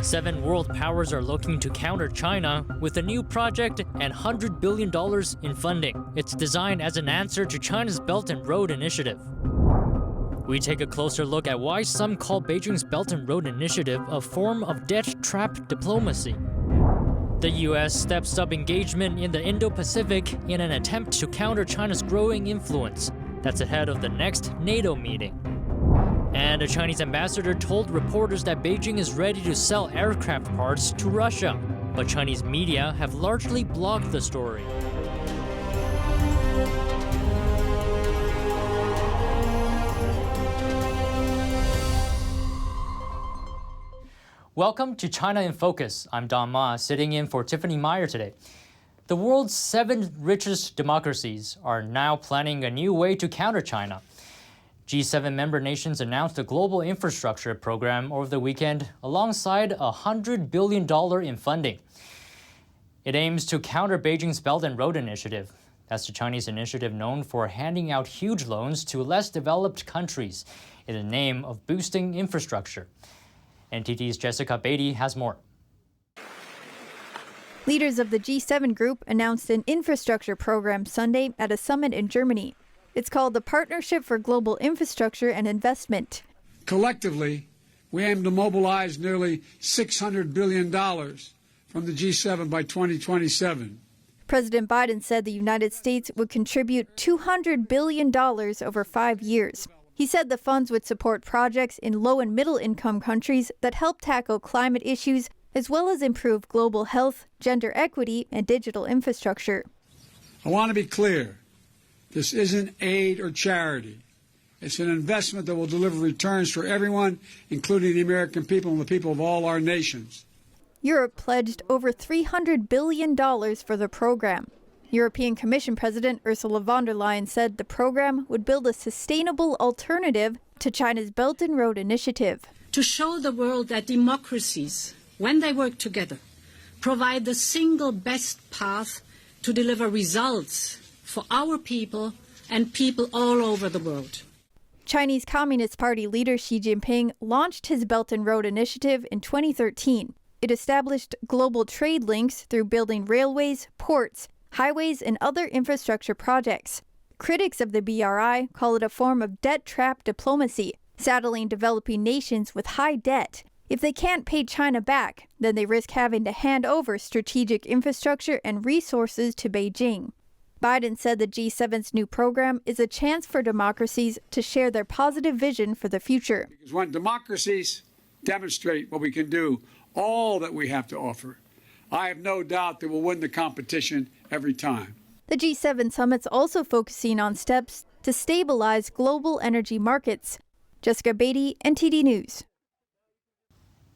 7 world powers are looking to counter China with a new project and $100 billion in funding. It's designed as an answer to China's Belt and Road Initiative. We take a closer look at why some call Beijing's Belt and Road Initiative a form of debt trap diplomacy. The US steps up engagement in the Indo-Pacific in an attempt to counter China's growing influence. That's ahead of the next NATO meeting. And a Chinese ambassador told reporters that Beijing is ready to sell aircraft parts to Russia. But Chinese media have largely blocked the story. Welcome to China in Focus. I'm Don Ma, sitting in for Tiffany Meyer today. The world's 7 richest democracies are now planning a new way to counter China. G7 member nations announced a global infrastructure program over the weekend alongside $100 billion in funding. It aims to counter Beijing's Belt and Road Initiative. That's the Chinese initiative known for handing out huge loans to less developed countries in the name of boosting infrastructure. NTD's Jessica Beatty has more. Leaders of the G7 group announced an infrastructure program Sunday at a summit in Germany. It's called the Partnership for Global Infrastructure and Investment. Collectively, we aim to mobilize nearly $600 billion from the G7 by 2027. President Biden said the United States would contribute $200 billion over 5 years. He said the funds would support projects in low and middle income countries that help tackle climate issues, as well as improve global health, gender equity, and digital infrastructure. I want to be clear. This isn't aid or charity. It's an investment that will deliver returns for everyone, including the American people and the people of all our nations. Europe pledged over $300 billion for the program. European Commission President Ursula von der Leyen said the program would build a sustainable alternative to China's Belt and Road Initiative. To show the world that democracies, when they work together, provide the single best path to deliver results for our people and people all over the world. Chinese Communist Party leader Xi Jinping launched his Belt and Road Initiative in 2013. It established global trade links through building railways, ports, highways, and other infrastructure projects. Critics of the BRI call it a form of debt trap diplomacy, saddling developing nations with high debt. If they can't pay China back, then they risk having to hand over strategic infrastructure and resources to Beijing. Biden said the G7's new program is a chance for democracies to share their positive vision for the future. Because when democracies demonstrate what we can do, all that we have to offer, I have no doubt that we'll win the competition every time. The G7 summit's also focusing on steps to stabilize global energy markets. Jessica Beatty, NTD News.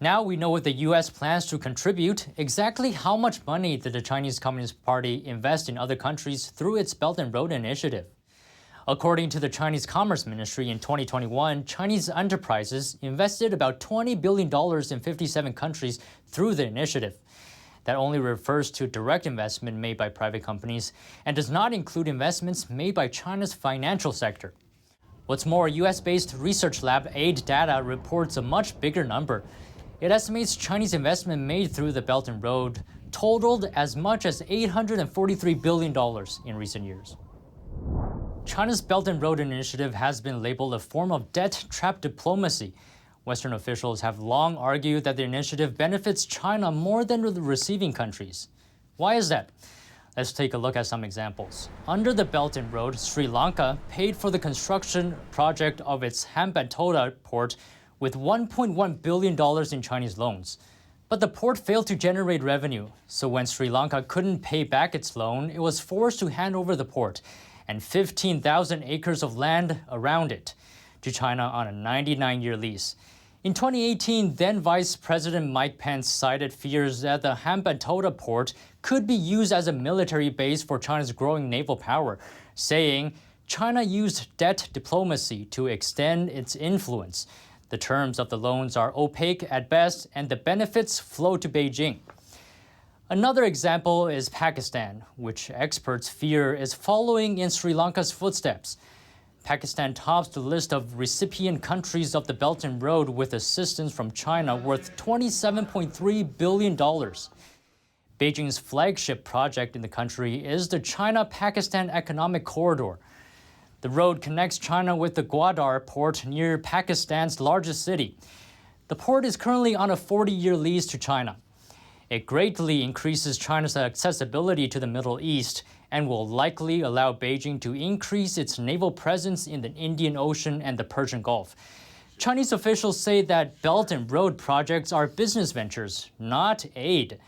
Now we know what the U.S. plans to contribute. Exactly how much money did the Chinese Communist Party invest in other countries through its Belt and Road Initiative? According to the Chinese Commerce Ministry in 2021, Chinese enterprises invested about $20 billion in 57 countries through the initiative. That only refers to direct investment made by private companies and does not include investments made by China's financial sector. What's more, U.S.-based research lab Aid Data reports a much bigger number. It estimates Chinese investment made through the Belt and Road totaled as much as $843 billion in recent years. China's Belt and Road Initiative has been labeled a form of debt trap diplomacy. Western officials have long argued that the initiative benefits China more than the receiving countries. Why is that? Let's take a look at some examples. Under the Belt and Road, Sri Lanka paid for the construction project of its Hambantota port with $1.1 billion in Chinese loans. But the port failed to generate revenue, so when Sri Lanka couldn't pay back its loan, it was forced to hand over the port and 15,000 acres of land around it to China on a 99-year lease. In 2018, then Vice President Mike Pence cited fears that the Hambantota port could be used as a military base for China's growing naval power, saying China used debt diplomacy to extend its influence. The terms of the loans are opaque at best, and the benefits flow to Beijing. Another example is Pakistan, which experts fear is following in Sri Lanka's footsteps. Pakistan tops the list of recipient countries of the Belt and Road with assistance from China worth $27.3 billion. Beijing's flagship project in the country is the China-Pakistan Economic Corridor. The road connects China with the Gwadar port near Pakistan's largest city. The port is currently on a 40-year lease to China. It greatly increases China's accessibility to the Middle East and will likely allow Beijing to increase its naval presence in the Indian Ocean and the Persian Gulf. Chinese officials say that Belt and Road projects are business ventures, not aid.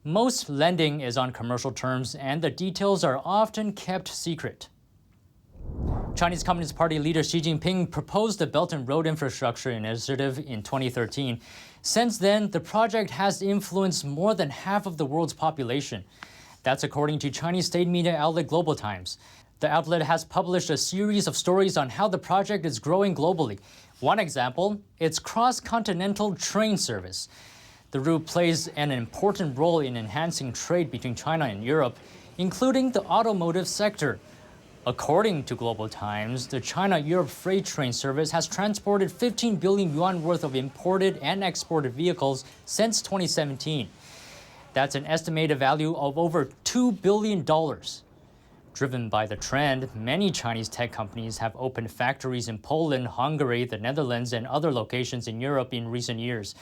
Most lending is on commercial terms, and the details are often kept secret. Chinese Communist Party leader Xi Jinping proposed the Belt and Road Infrastructure Initiative in 2013. Since then, the project has influenced more than half of the world's population. That's according to Chinese state media outlet Global Times. The outlet has published a series of stories on how the project is growing globally. One example, its cross-continental train service. The route plays an important role in enhancing trade between China and Europe, including the automotive sector. According to Global Times, the China-Europe freight train service has transported 15 billion yuan worth of imported and exported vehicles since 2017. That's an estimated value of over $2 billion. Driven by the trend, many Chinese tech companies have opened factories in Poland, Hungary, the Netherlands, and other locations in Europe in recent years.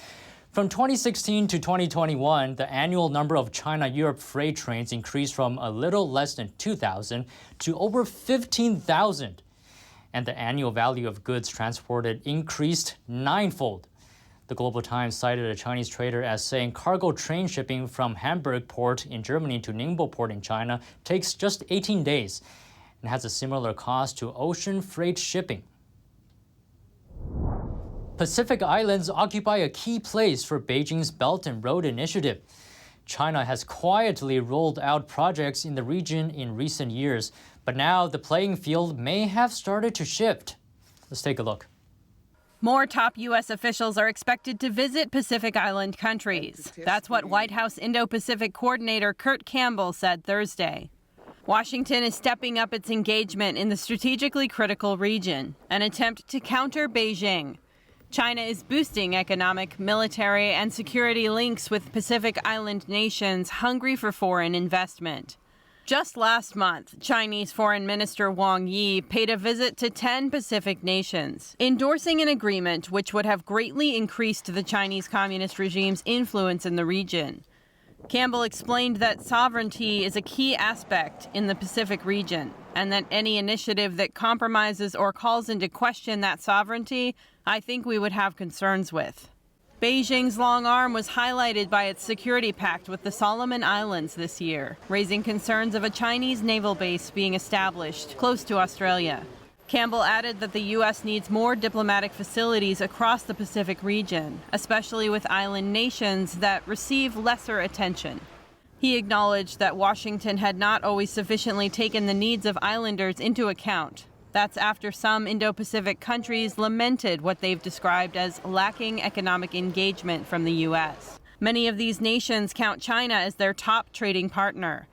From 2016 to 2021, the annual number of China-Europe freight trains increased from a little less than 2,000 to over 15,000. And the annual value of goods transported increased ninefold. The Global Times cited a Chinese trader as saying cargo train shipping from Hamburg port in Germany to Ningbo port in China takes just 18 days and has a similar cost to ocean freight shipping. Pacific Islands occupy a key place for Beijing's Belt and Road Initiative. China has quietly rolled out projects in the region in recent years, but now the playing field may have started to shift. Let's take a look. More top U.S. officials are expected to visit Pacific Island countries. That's what White House Indo-Pacific Coordinator Kurt Campbell said Thursday. Washington is stepping up its engagement in the strategically critical region, an attempt to counter Beijing. China is boosting economic, military, and security links with Pacific Island nations hungry for foreign investment. Just last month, Chinese Foreign Minister Wang Yi paid a visit to 10 Pacific nations, endorsing an agreement which would have greatly increased the Chinese Communist regime's influence in the region. Campbell explained that sovereignty is a key aspect in the Pacific region, and that any initiative that compromises or calls into question that sovereignty, I think we would have concerns with. Beijing's long arm was highlighted by its security pact with the Solomon Islands this year, raising concerns of a Chinese naval base being established close to Australia. Campbell added that the U.S. needs more diplomatic facilities across the Pacific region, especially with island nations that receive lesser attention. He acknowledged that Washington had not always sufficiently taken the needs of islanders into account. That's after some Indo-Pacific countries lamented what they've described as lacking economic engagement from the U.S. Many of these nations count China as their top trading partner.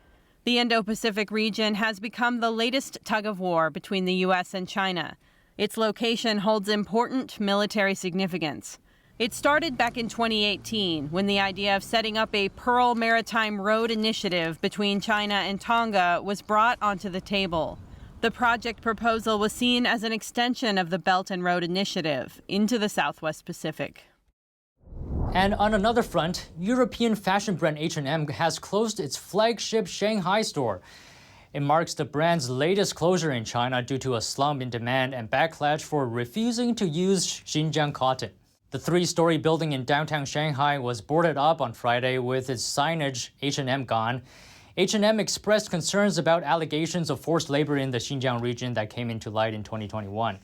The Indo-Pacific region has become the latest tug-of-war between the U.S. and China. Its location holds important military significance. It started back in 2018 when the idea of setting up a Pearl Maritime Road initiative between China and Tonga was brought onto the table. The project proposal was seen as an extension of the Belt and Road Initiative into the Southwest Pacific. And on another front, European fashion brand H&M has closed its flagship Shanghai store. It marks the brand's latest closure in China due to a slump in demand and backlash for refusing to use Xinjiang cotton. The three-story building in downtown Shanghai was boarded up on Friday with its signage H&M gone. H&M expressed concerns about allegations of forced labor in the Xinjiang region that came into light in 2021.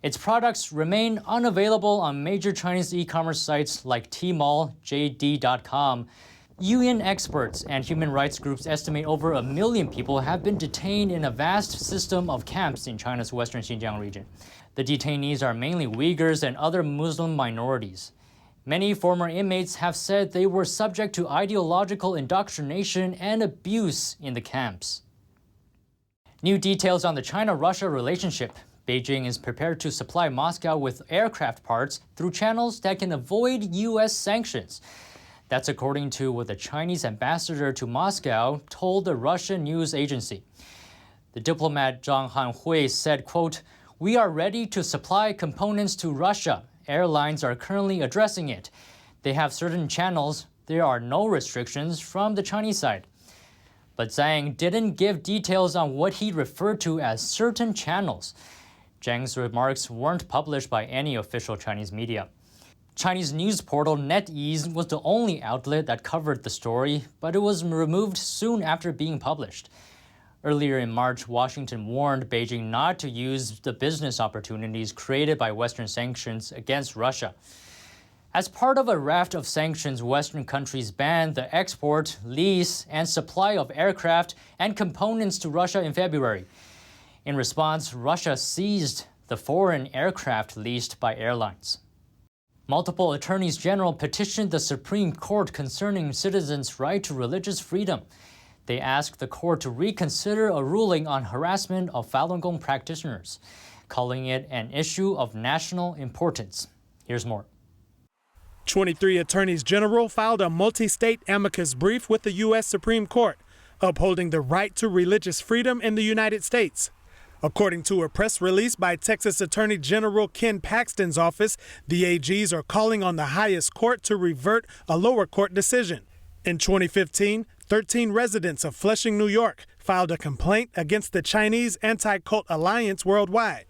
Its products remain unavailable on major Chinese e-commerce sites like Tmall, JD.com. UN experts and human rights groups estimate over 1 million people have been detained in a vast system of camps in China's western Xinjiang region. The detainees are mainly Uyghurs and other Muslim minorities. Many former inmates have said they were subject to ideological indoctrination and abuse in the camps. New details on the China-Russia relationship. Beijing is prepared to supply Moscow with aircraft parts through channels that can avoid U.S. sanctions. That's according to what the Chinese ambassador to Moscow told the Russian news agency. The diplomat Zhang Hanhui said, quote, "We are ready to supply components to Russia. Airlines are currently addressing it. They have certain channels. There are no restrictions from the Chinese side." But Zhang didn't give details on what he referred to as certain channels. Zhang's remarks weren't published by any official Chinese media. Chinese news portal NetEase was the only outlet that covered the story, but it was removed soon after being published. Earlier in March, Washington warned Beijing not to use the business opportunities created by Western sanctions against Russia. As part of a raft of sanctions, Western countries banned the export, lease, and supply of aircraft and components to Russia in February. In response, Russia seized the foreign aircraft leased by airlines. Multiple attorneys general petitioned the Supreme Court concerning citizens' right to religious freedom. They asked the court to reconsider a ruling on harassment of Falun Gong practitioners, calling it an issue of national importance. Here's more. 23 attorneys general filed a multi-state amicus brief with the U.S. Supreme Court, upholding the right to religious freedom in the United States. According to a press release by Texas Attorney General Ken Paxton's office, the AGs are calling on the highest court to revert a lower court decision. In 2015, 13 residents of Flushing, New York, filed a complaint against the Chinese Anti-Cult Alliance worldwide.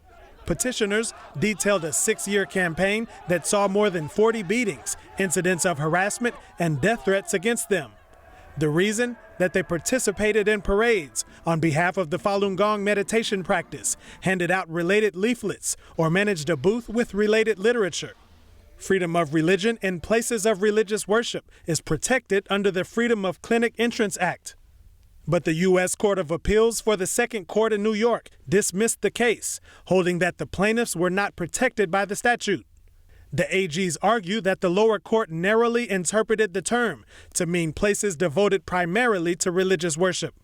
Petitioners detailed a 6-year campaign that saw more than 40 beatings, incidents of harassment, and death threats against them. The reason? That they participated in parades on behalf of the Falun Gong meditation practice, handed out related leaflets, or managed a booth with related literature. Freedom of religion in places of religious worship is protected under the Freedom of Clinic Entrance Act. But the U.S. Court of Appeals for the Second Court in New York dismissed the case, holding that the plaintiffs were not protected by the statute. The AGs argue that the lower court narrowly interpreted the term to mean places devoted primarily to religious worship.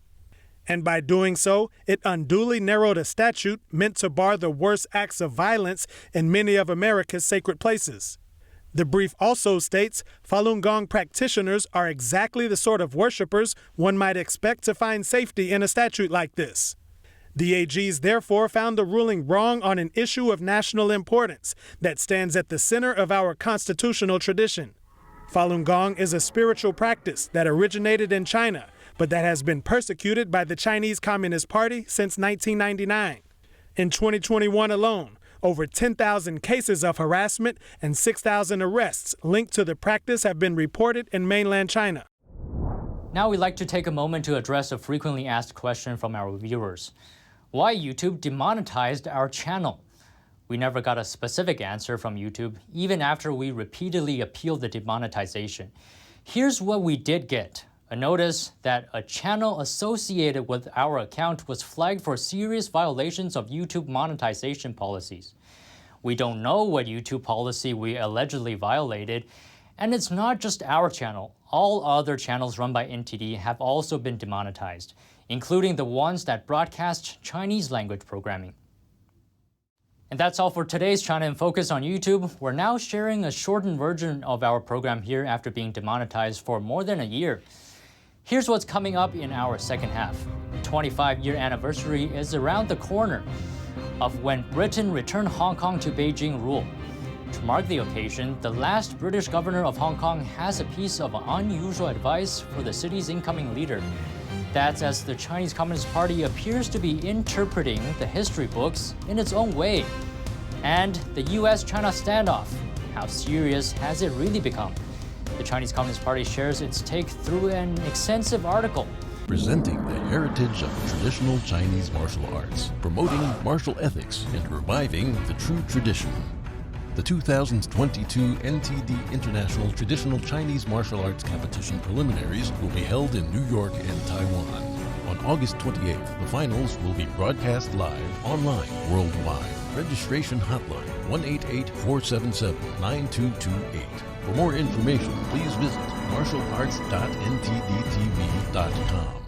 And by doing so, it unduly narrowed a statute meant to bar the worst acts of violence in many of America's sacred places. The brief also states Falun Gong practitioners are exactly the sort of worshipers one might expect to find safety in a statute like this. The AGs therefore found the ruling wrong on an issue of national importance that stands at the center of our constitutional tradition. Falun Gong is a spiritual practice that originated in China, but that has been persecuted by the Chinese Communist Party since 1999. In 2021 alone, over 10,000 cases of harassment and 6,000 arrests linked to the practice have been reported in mainland China. Now we'd like to take a moment to address a frequently asked question from our viewers. Why YouTube demonetized our channel? We never got a specific answer from YouTube, even after we repeatedly appealed the demonetization. Here's what we did get. A notice that a channel associated with our account was flagged for serious violations of YouTube monetization policies. We don't know what YouTube policy we allegedly violated, and it's not just our channel. All other channels run by NTD have also been demonetized, including the ones that broadcast Chinese language programming. And that's all for today's China in Focus on YouTube. We're now sharing a shortened version of our program here after being demonetized for more than a year. Here's what's coming up in our second half. The 25-year anniversary is around the corner of when Britain returned Hong Kong to Beijing rule. To mark the occasion, the last British governor of Hong Kong has a piece of unusual advice for the city's incoming leader. That's as the Chinese Communist Party appears to be interpreting the history books in its own way. And the US-China standoff. How serious has it really become? The Chinese Communist Party shares its take through an extensive article. Presenting the heritage of traditional Chinese martial arts, promoting martial ethics, and reviving the true tradition. The 2022 NTD International Traditional Chinese Martial Arts Competition preliminaries will be held in New York and Taiwan. On August 28th, the finals will be broadcast live online worldwide. Registration hotline 188-477-9228. For more information, please visit martialarts.ntdtv.com.